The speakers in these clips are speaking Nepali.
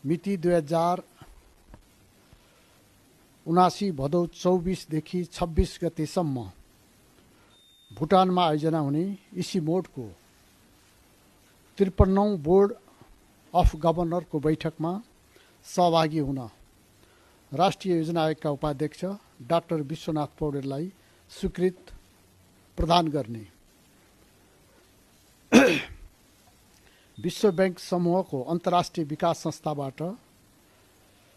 मिति 2079 भदौ 24 देखि 26 गतेसम्म भुटानमा आयोजना हुने इसिमोडको 53औं बोर्ड अफ गभर्नरको बैठकमा सहभागी हुन राष्ट्रिय योजना आयोगका उपाध्यक्ष डाक्टर विश्वनाथ पौडेललाई स्वीकृत प्रदान गर्ने, विश्व बैंक समूहको अन्तर्राष्ट्रिय विकास संस्थाबाट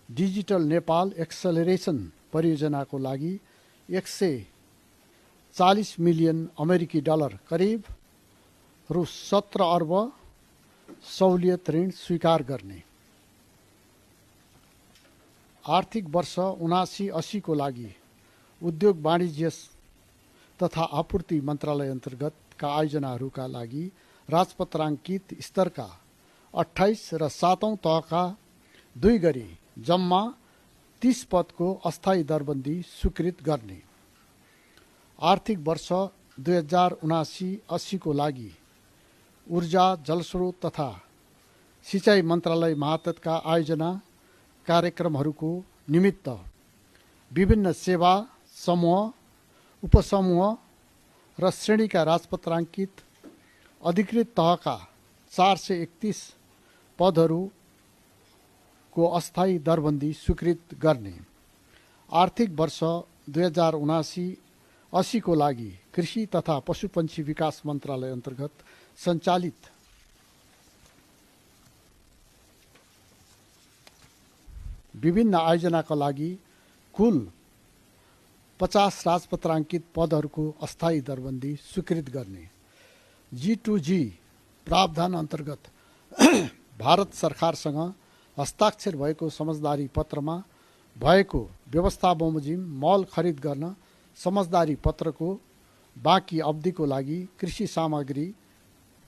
डिजिटल नेपाल एक्सेलरेसन परियोजनाको लागि 140 मिलियन अमेरिकी डलर करिब रु 17 अर्ब सहुलियत ऋण स्वीकार गर्ने, आर्थिक वर्ष 79-80 को लागि उद्योग वाणिज्य तथा आपूर्ति मन्त्रालय अन्तर्गतका आयोजनाहरूका लागि राजपत्राङ्कित स्तरका 28 र 7औं तहका 2 गरी जम्मा 30 पदको अस्थायी दरबन्दी स्वीकृत गर्ने, आर्थिक वर्ष 2079-80 को लागि ऊर्जा जलस्रोत तथा सिँचाइ मन्त्रालय मातहतका आयोजना कार्यक्रमहरूको निमित्त विभिन्न सेवा समूह, उपसमूह र श्रेणीका राजपत्राङ्कित अधिकृत तहका 431 पदहरूको अस्थायी दरबन्दी स्वीकृत गर्ने, आर्थिक वर्ष 2079-80 को लागि कृषि तथा पशुपन्छी विकास मन्त्रालय अन्तर्गत सञ्चालित विभिन्न आयोजनाका लागि कुल 50 राजपत्राङ्कित पदहरूको अस्थायी दरबन्दी स्वीकृत गर्ने, G2G प्रावधान अन्तर्गत भारत सरकारसँग हस्ताक्षर भएको समझदारी पत्रमा भएको व्यवस्था बमोजिम मल खरिद गर्न समझदारी पत्रको बाँकी अवधिको लागि कृषि सामग्री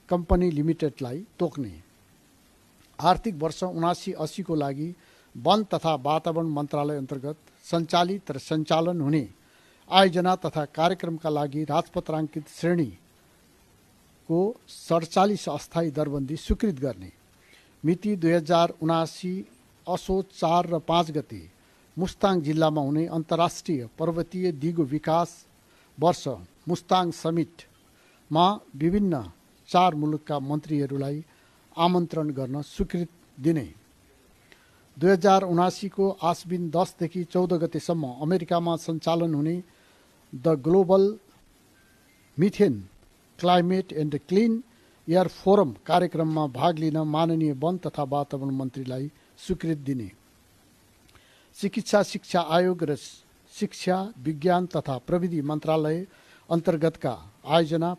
कम्पनी लिमिटेडलाई तोक्ने, आर्थिक वर्ष 79-80 को लागि वन तथा वातावरण मन्त्रालय अन्तर्गत सञ्चालित र सञ्चालन हुने आयोजना तथा कार्यक्रमका लागि राजपत्राङ्कित श्रेणीको 47 अस्थायी दरबन्दी स्वीकृत गर्ने, मिति 2079 असोज 4 र 5 गते मुस्ताङ जिल्लामा हुने अन्तर्राष्ट्रिय पर्वतीय दिगो विकास वर्ष मुस्ताङ समिटमा विभिन्न 4 मुलुकका मन्त्रीहरूलाई आमन्त्रण गर्न स्वीकृत दिने, 2079 को आश्विन 10 देखि 14 गतेसम्म अमेरिकामा सञ्चालन हुने the global methane climate and clean air forum कार्यक्रममा भाग लिन माननीय वन तथा वातावरण मन्त्रीलाई स्वीकृत दिने, चिकित्सा शिक्षा आयोग र शिक्षा विज्ञान तथा प्रविधि मन्त्रालय अन्तर्गतका आयोजना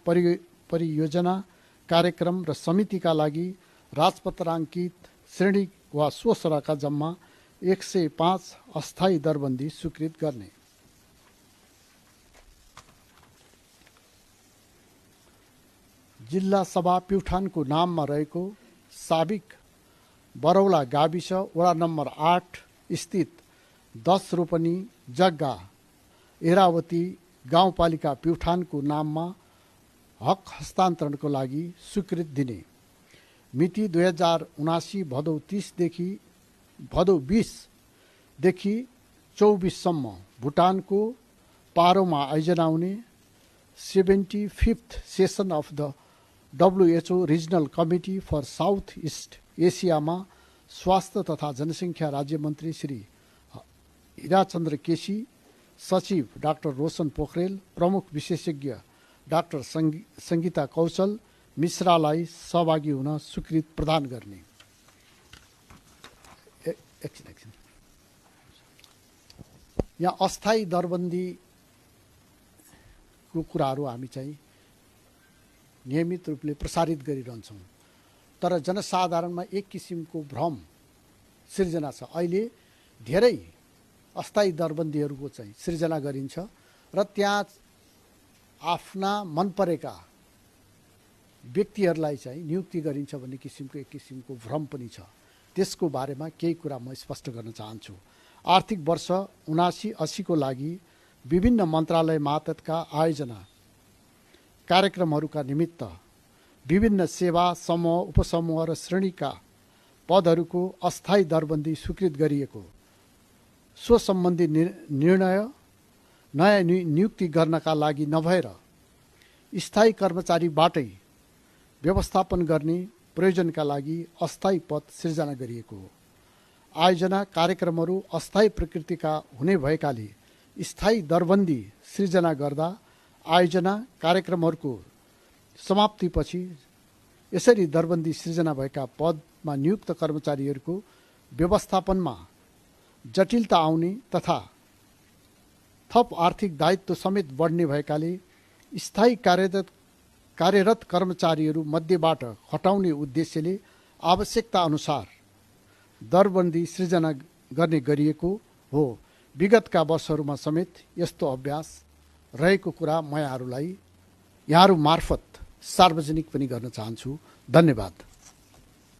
परियोजना कार्यक्रम र समितिका लागि राजपत्राङ्कित श्रेणी वा स्वसराका जम्मा 105 अस्थायी दरबन्दी स्वीकृत गर्ने, जिल्ला सभा प्युठानको नाममा रहेको साबिक बरौला गाविस वडा नम्बर 8 स्थित 10 रोपनी जग्गा एरावती गाउँपालिका प्युठानको नाममा हक हस्तान्तरणको लागि स्वीकृत दिने, मिति 2079 भदौ 20 देखि 24 सम्म भुटानको पारोमा आयोजना हुने 75th session of the WHO regional committee for South East एसियामा स्वास्थ्य तथा जनसङ्ख्या राज्यमन्त्री श्री हिराचन्द्र केसी, सचिव डाक्टर रोशन पोखरेल, प्रमुख विशेषज्ञ डाक्टर सङ्गीता कौशल मिश्रालाई सहभागी हुन स्वीकृत प्रदान गर्ने, यहाँ अस्थायी दरबन्दीको कुराहरू हामी चाहिँ नियमित रूपले प्रसारित गरिरहन्छौँ, तर जनसाधारणमा एक किसिमको भ्रम सिर्जना छ। अहिले धेरै अस्थायी दरबन्दीहरूको चाहिँ सिर्जना गरिन्छ र त्यहाँ आफ्ना मन परेका व्यक्तिहरूलाई चाहिँ नियुक्ति गरिन्छ भन्ने किसिमको एक किसिमको भ्रम पनि छ। त्यसको बारेमा केही कुरा म स्पष्ट गर्न चाहन्छु। आर्थिक वर्ष 79-80 को लागि विभिन्न मन्त्रालय मातहतका आयोजना कार्यक्रमहरूका निमित्त विभिन्न सेवा समूह उपसमूह र श्रेणीका पदहरूको अस्थायी दरबन्दी स्वीकृत गरिएको, सो सम्बन्धी निर्णय नयाँ नियुक्ति गर्नका लागि नभएर स्थायी कर्मचारीबाटै व्यवस्थापन गर्ने प्रयोजनका लागि अस्थायी पद सिर्जना गरिएको हो। आयोजना कार्यक्रमहरू अस्थायी प्रकृतिका हुने भएकाले स्थायी दरबन्दी सिर्जना गर्दा आयोजना कार्यक्रमहरूको समाप्तिपछि यसरी दरबन्दी सिर्जना भएका पदमा नियुक्त कर्मचारीहरूको व्यवस्थापनमा जटिलता आउने तथा थप आर्थिक दायित्व समेत बढ्ने भएकाले स्थायी कार्यरत कर्मचारीहरू मध्येबाट हटाउने उद्देश्यले आवश्यकता अनुसार दरबन्दी सृजना गर्ने गरिएको हो। विगतका वर्षहरूमा समेत यस्तो अभ्यास रहेको कुरा म यहाँहरू मार्फत सार्वजनिक पनि गर्न चाहन्छु। धन्यवाद।